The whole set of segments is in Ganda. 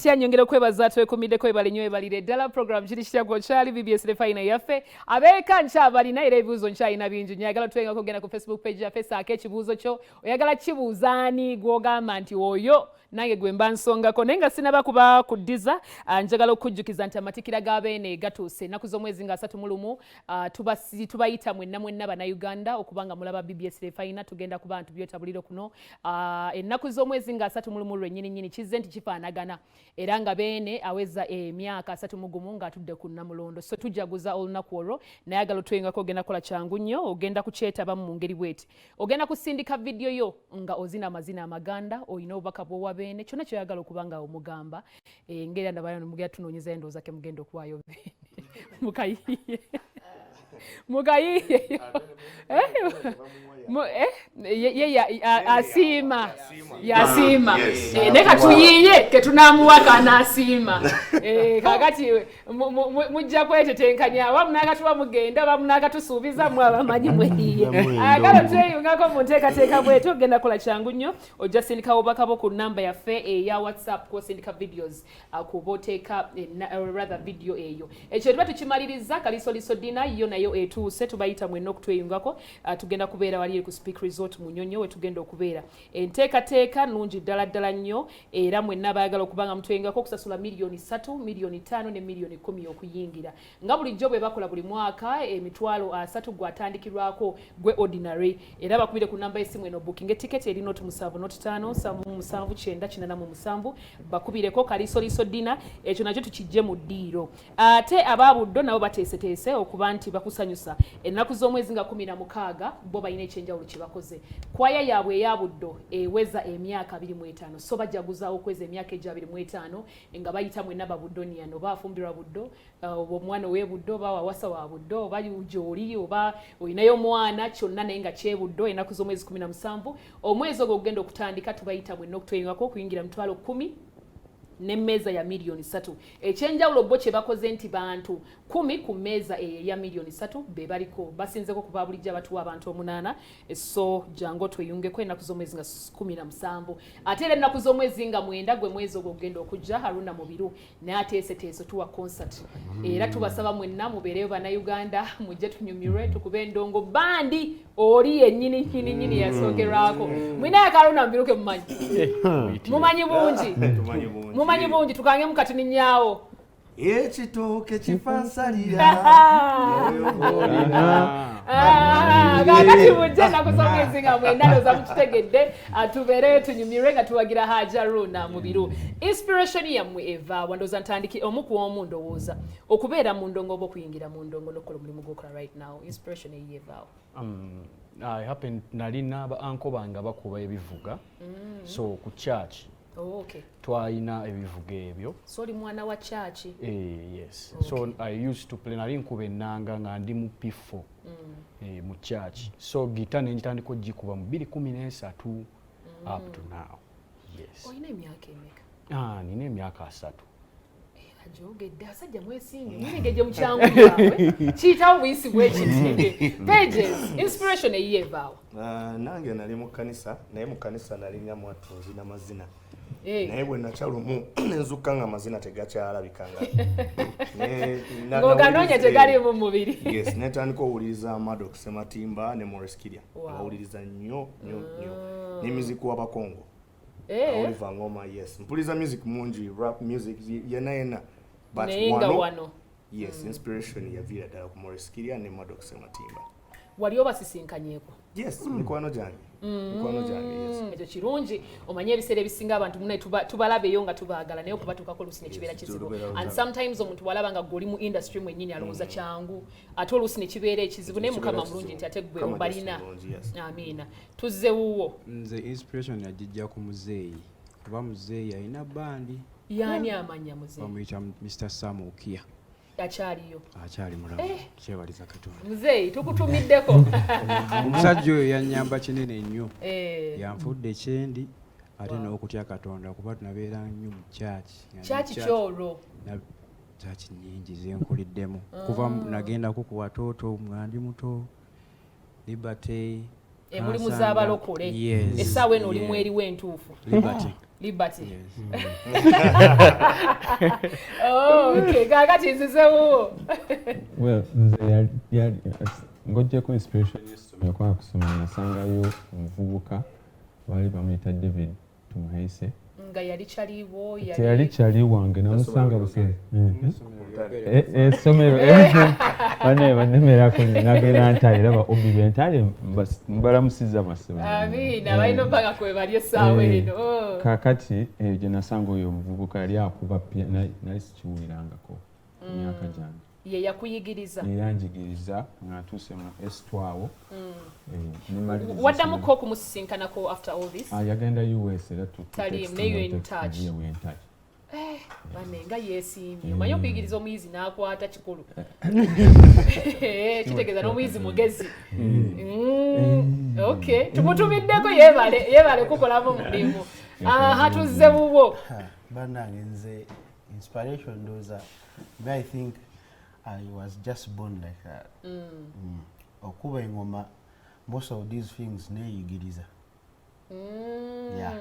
Nyongera kwebaza twekumide kwebale nnyo ebalire ddala program kiri kityago kyali BBS Refina yaffe abeeka nkyabalina era ebibuuzo nkyalina bingi nyagala twenga kugenda ku Facebook page yaffe saako ekibuuzo kyo oyagala kibuuzaani gw'ogamba nti oyo nange gwe mba nsongako naye nga sinaba kuba kuddiza njagala okujjukiza nti amatikira g'abeene gatuuse ennaku z'omwezi nga 31 tubayita mwenna bannayuganda okubanga mulaba BBS Refina tugenda kuba nti byotabuliro kuno ennaku z'omwezi nga 31 lwennyini kizze nti kifaanagana era nga beene aweza emyaka 31 ng'atudde ku Namulondo so tujaguza olunaku olwo nayagala otwengako ogenda kola kyangu nnyo ogenda kukyetabamu mu ngeri bweti ogenda kusindika vidiyo yo nga ozina amazina amaganda olina obubaka bw'owabeene kyonna kyoyagala okuba nga omugamba ngeri ndabayo mugenda tunoonyeza endowooza ke mugenda okuwaayo beene mukayiye mukayiye asiima yasiima neka tuyiye ketunamuwaka n'asiima kakati mujja kwetetenkanya awamu n'akatuba mugenda awamu n'akatusuubiza mu abamanyi mweyiye agala tweyungako mu nteekateeka bwetu ogenda kola kyangu nnyo ojja sindika obubaka bwo ku namba yaffe eya WhatsApp kwosindika videos kuba oteeka rather video eyo ekyo tuba tukimaliriza kalisoliso dina yo nayo etuuse tubayita mwenna okutweyungako tugenda kubeera wali ku Speak Resort mu Nnyonyo we tugenda okubeera enteekateeka nnungi ddala nnyo era mwenna baagala okubanga mutwengako okusasula miliyoni 3 miliyoni 5 ne miliyoni 10 okuyingira nga bulijjo bwe bakola buli mwaka emitwalo 3 gwatandikirwako gwe ordinary era bakubire ku namba y'essimu eno booking ticket eri not 7 bakubireko kalisoliso dina ekyo nakyo tukijje mu ddiiro ate ababuddo nabo bateeseteese okuba nti bakusanyusa ennaku z'omwezi nga 16 bo balina ekyenjawulo kibakoze kwaya yaabwe eyabuddo eweza emyaka 25 so bajaguzaawo okweza emyaka egya 25 nga bayita mwenna babuddoniano bafumbirwa buddo omwana ow'ebuddo oba wawasa wa buddo oba gy'oli oba olinayo omwana kyonna naye nga kyebuddo ennaku z'omwezi 17 omwezi ogwo ogenda okutandika tubayita mwenna okutwengako okuyingira mitwalo 10 n'emmeeza ya miliyoni 3 ekyenjawulo bo kye bakoze nti bantu 10 ku mmeeza ya miliyoni 3 be baliko basinzeko kuba bulijja batuwa abantu 8 so jango tweyungeko ennaku z'omwezi nga 17 ate era ennaku z'omwezi nga 9 gwe mwezi ogwo ogenda okujja Haruna Mubiru naye ateeseteeso tuwa concert era tubasaba mwenna mubeereyo bannayuganda mujje tunyumirwe tukube endongo bandi oli yennyini yasookerwako mwina yakaluna Mubiruke mumanyi bungi mumanyi bungi tukange mukatini nyaawo ekitooke kifansalira kakati mujje nakusomezi nga mwendalo za mukitegedde tubeereyo tunyumirwe nga tuwagira Haruna Mubiru inspiration yammwe eva wandoza ntandiki omuku omu ndowooza okubeera mu ndongo oba okuyingira mu ndongo n'okukola omulimu gw'okola right now inspiration eyevaawo I happen nalina anko banga bakuba ebivuga so ku church okay twalina ebivuga ebyo so oli mwana wa church yes okay. So I used to play nali nkuba ennanga nga ndi mu P4 mu church so gita nenjitandiko gikuba mu 2013 up to now yes oyina emyaka emeka nina emyaka 3 ajogedde asajja mwesimbe mwegeje mu kyangu yawe kiyitawo buyisi bwekitege pages inspiration eyevaawo nange nali mu kanisa naye mu kanisa nali nyamwatoozi n'amazina naye bwe nakyalumu nenzukka nga amazina tegakyalabikanga ng'oganoonya tegali mu mubiri yes netandika owuliriza Maddox Sematimba ne Morris Kirya awuliriza nnyo n'emiziki w'abakongo Oliver Ngoma yes mpuliriza music mungi rap music yena but wano yes inspiration yaviira ddala ku Morris Kirya ne Maddox Sematimba wali obasisinkanyeeko yes mikwano gyange yes ekyo kirungi omanye ebiseera ebisinga abantu munaye tubalabeyo nga tubaagala naye okubatuukako oluusi ne kibeera kizibu and sometimes omuntu walaba nga goli mu industry mwennyini alowooza kyangu ate oluusi ne kibeera ekizibu naye mukama mulungi nti ate gwe obalina amiina tuzze wuwo nze inspiration yagijja ku muzeeyi kuba muzeeyi alina bandi yaani amanya muzeeyi bamuyita Mr. Sam Okia akyaliyo akyali mulamu kyebaliza Katonda muzeeyi tukutumiddeko omusajja oyo yannyamba kinene nnyo yanfudde kyendi ate n'okutya Katonda kuba tunabeera nnyo mu kyaki kyolwo kyaki nnyingi zenkuliddemu kuva nagendako ku watoto mwandi muto Liberty mulimu z'abalokole essaawa eno oli mweri w'entuufu Liberty Liberty. Oh, okay. Kakati nzizewo. Well, ngojjeko inspiration y'essomero kwa kusoma nasangayo omuvubuka baali bamuyita David Tumuhaise. Nga yali kyaliwo yali kyali wange namusanga busere essomero banemerako nagenda ntayira ba obi bentale mbalamusiza masomero. Amina balina mpaka kwe bali essaawa eno. Kakati gye nasanga oyo omuvubuka yali akuba nali sikiwulirangako emyaka gyange. Ye yakuyigiriza. Yanjigiriza nga ntuuse mu S2 awo. Waddamuko okumusisinkanako after all this? Yagenda US era tali neyo in touch. Bane nga yeesiimye omanyi okuyigiriza omuyizi n'akwata kikulu. Kitegeeza n'omuyizi mugezi. Okay, tumutumiddeko yeebale kukolamu mulimu. Tuzze bubwo. Bannange nze inspiration ndowooza I think I was just born like that. Okuba engoma, most of these things neeyigiriza. Yeah,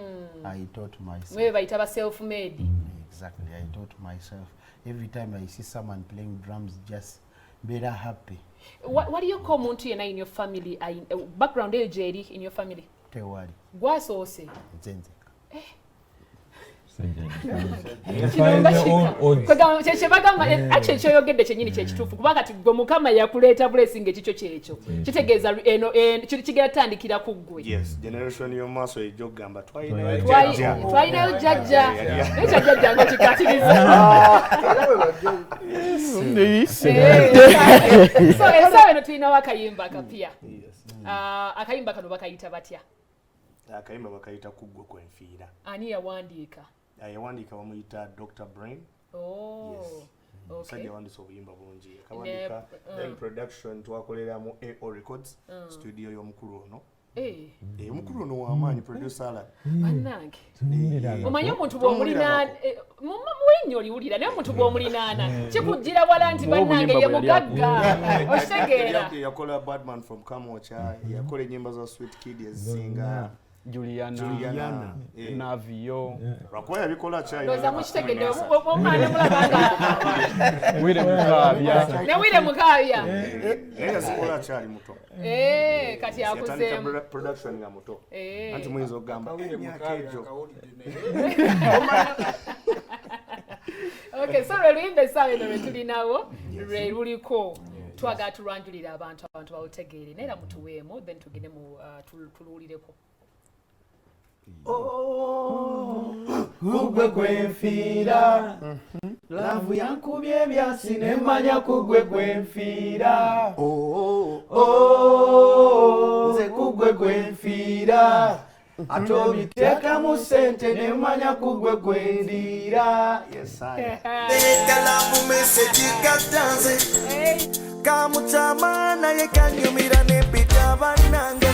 I taught myself. Mwe bayita ba self-made. Exactly, I taught myself. Every time I see someone playing drums, just better happy. What do you call muntu yena in your family? Background eri in your family? Tewali. Gwasoose. Nzenze. Actually kyoyogedde kyenyini kyekituufu kuba kati gwe Mukama yakuleeta blessing ekikyo kyekyo kitegeeza kigera tandikira ku ggwe. Yes, generation y'omaaso ejja okugamba twalinayo jjajja ekyo jjajja nga kikatiriza. So essaawa eno tulinawo akayimba akapya. Akayimba kano bakayita batya? Akayimba bakayita kuggwe kwenfiira. Ani yawandiika? Yawandiika bamuyita Dr. Brain. Yes. Sajja yawandiisa obuyimba bungi. Akawandiika then production twakoleramu AO Records studio y'omukulu ono. Omukulu ono w'amaanyi producer Alan. Bannange. Omanyi omuntu bw'omulinaana muwinyo oliwulira naye omuntu bw'omulinaana kikujjira wala nti bannange ye mugagga. Okitegeera. Yakola Badman from Kamocha, yakola ennyimba za Sweet Kid ezisinga. Juliana, Navio, Rakoya bikola chai. Ndoza mukitegedde omwana mulabanga. Wile Mukabya. Ne Wile Mukabya. Sikola chali muto. Kati akuzeemu. Production nga muto. Anti muyinza okugamba nyakejo. Okay, so luyimba essaawa eno lwe tulinawo lwe luliko twagala tulwanjulira abantu bawutegeere naye era mutuweemu then tugende mu tuluwulireko. Kugwe kwenfiira laavu yankubye ebyasi nemmanya kugwe kwenfiira nze kugwe kwenfiira ate obiteeka mu ssente nemmanya kugwe kwendiira. Leka laavu meseji katanze kamutama naye kanyumira nempita bannange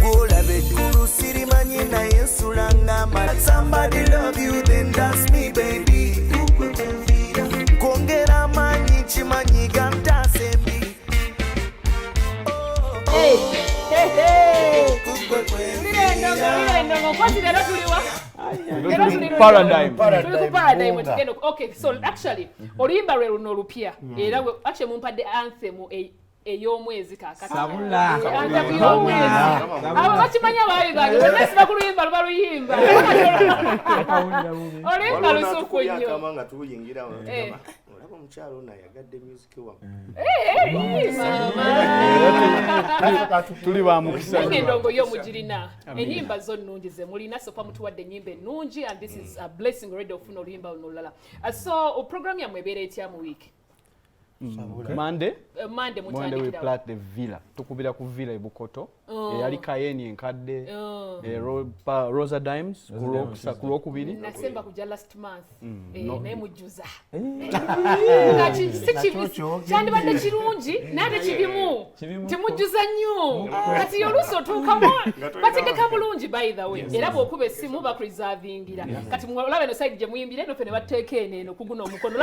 olabe eggulu sirimanyi naye nsulanga mala. Somebody love you then that's me baby. Kwongera amaanyi kimanyi gantaase mbi. Paradigm. Okay, so actually oluyimba lwe luno olupya era actually mumpadde anthem ey'omwezi kakati. Abo bakimanya bayibange bonna siba ku luyimba luba luyimba. Oluyimba lusuku nnyo. Nga tuyingira olaba omukyalo ono ayagadde music wamu. Tuli ba mukisa. Endongo y'omugirina ennyimba zo nnungi ze mulina sofa mutuwadde ennyimba ennungi and this is a blessing already ofuna oluyimba luno olulala. So program yammwe ebeera etya mu week? Monday we mutandikira plat the villa tukubira ku villa ebukoto eyali kayeni enkadde Rosa Dimes ku lwokubiri nasemba kuja last month naye mujjuza kyandibadde kirungi nate kirimu timujjuza nnyo kati oluusi otuukamu bategeka bulungi by the way era bw'okuba essimu bakureservingira kati olaba eno side gye muyimbira eno fe ne batteeka eno kuguna omukono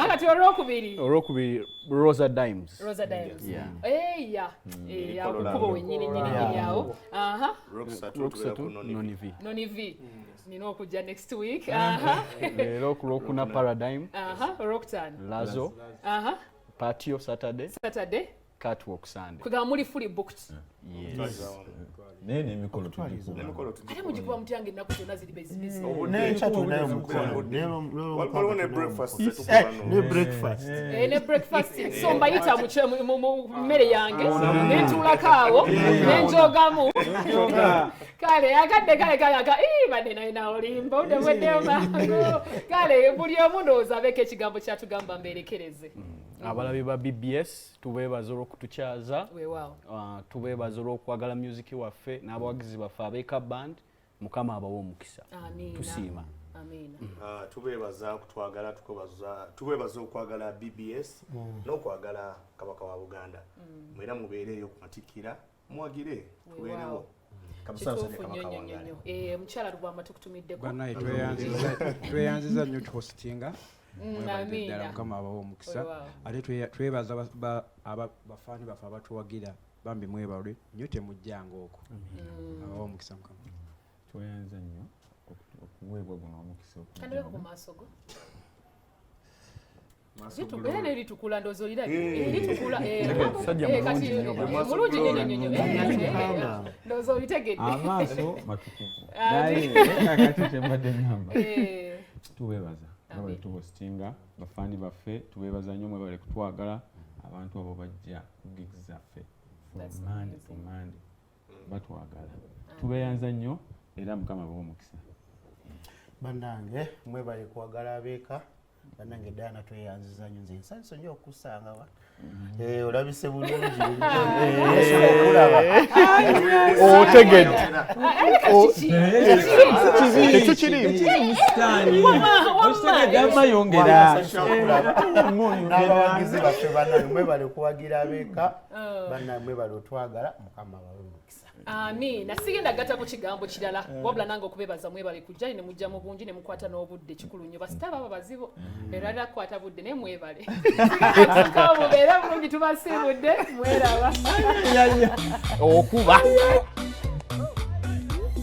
kati olwokubiri Rosa Dimes Rosa Diamonds. Yeah. Kubo wenyini yawo. Rocksatu Noni V. Nino okujja next week. Leero ku Lwokuna Paradigm. Rocktan. Lazo. Patio Saturday. Catwalk Sunday. Kuga muli fully booked. Yes. Nene emikolo Ate mujikuba mutyange ennaku zonna ziri busy. N'ekyatunayo mukolo. Ne breakfast. Ne breakfast. So mbayita mu mmere yange. Nentuulako awo. Nenjogamu. Kale akadde badde naye naolimba odeweddeyo mangu. Kale buli omu ndowooza abeeko ekigambo kyatugamba mberekereze. Abalabi ba BBS tubeebaza olw'okutukyaza. Weewaawo. Tubeebaza olw'okwagala music waffe n'abawagizi baffe Abeeka Band. Mukama abawe omukisa. Tusiima. Amiina. Tubeebaza okutwagala tubeebaza okwagala BBS n'okwagala Kabaka wa Buganda. Mwera mubeereyo kumatikira muwagire tubeerewo. Mukyala Rugwamba tukutumiddeko. Banaye tweyanziza nnyo tuhostinga. Ddala Mukama abawo omukisa. Ate twebaza abafaani baffe abatuwagira bambi mwebalwe nnyo temujjanga okwo. Abawo omukisa Mukama. tweyanza nnyo okuweebwa guno omukisa Kandeko ku maaso go. Era neritukula ndozo lira eritukula kati mulungi nnyo ndozo litegedde amaaso matukuvu naye kakati tembadde namba tuweebaza nga tuhostinga bafaani baffe tuweebaza nnyo mwebale kutwagala abantu abo bajja ku gigs zaffe from Monday batwagala tubeeyanza nnyo era Mukama abawe omukisa bannange mwebale kwagala Abeeka bannange Diana tweyanziza nnyo nze nsanyusa nnyo okusanga wa olabise bulungi okulaba otegedde ekyo kirimu amayongera n'abawagizi baffe bannange mwebale kuwagira Abeeka bannange mwebale otwagala Mukama abawe omukisa. Amiina. Sigenda gatta ku kigambo kirala wabula nange okubeebaza mwebale kujja ne mujja mu bungi ne mukwata n'obudde kikulu nnyo basita baba bazibu era era kukwata budde ne mwebale sigenda mubeera bulungi tubasiibudde mweraba okuba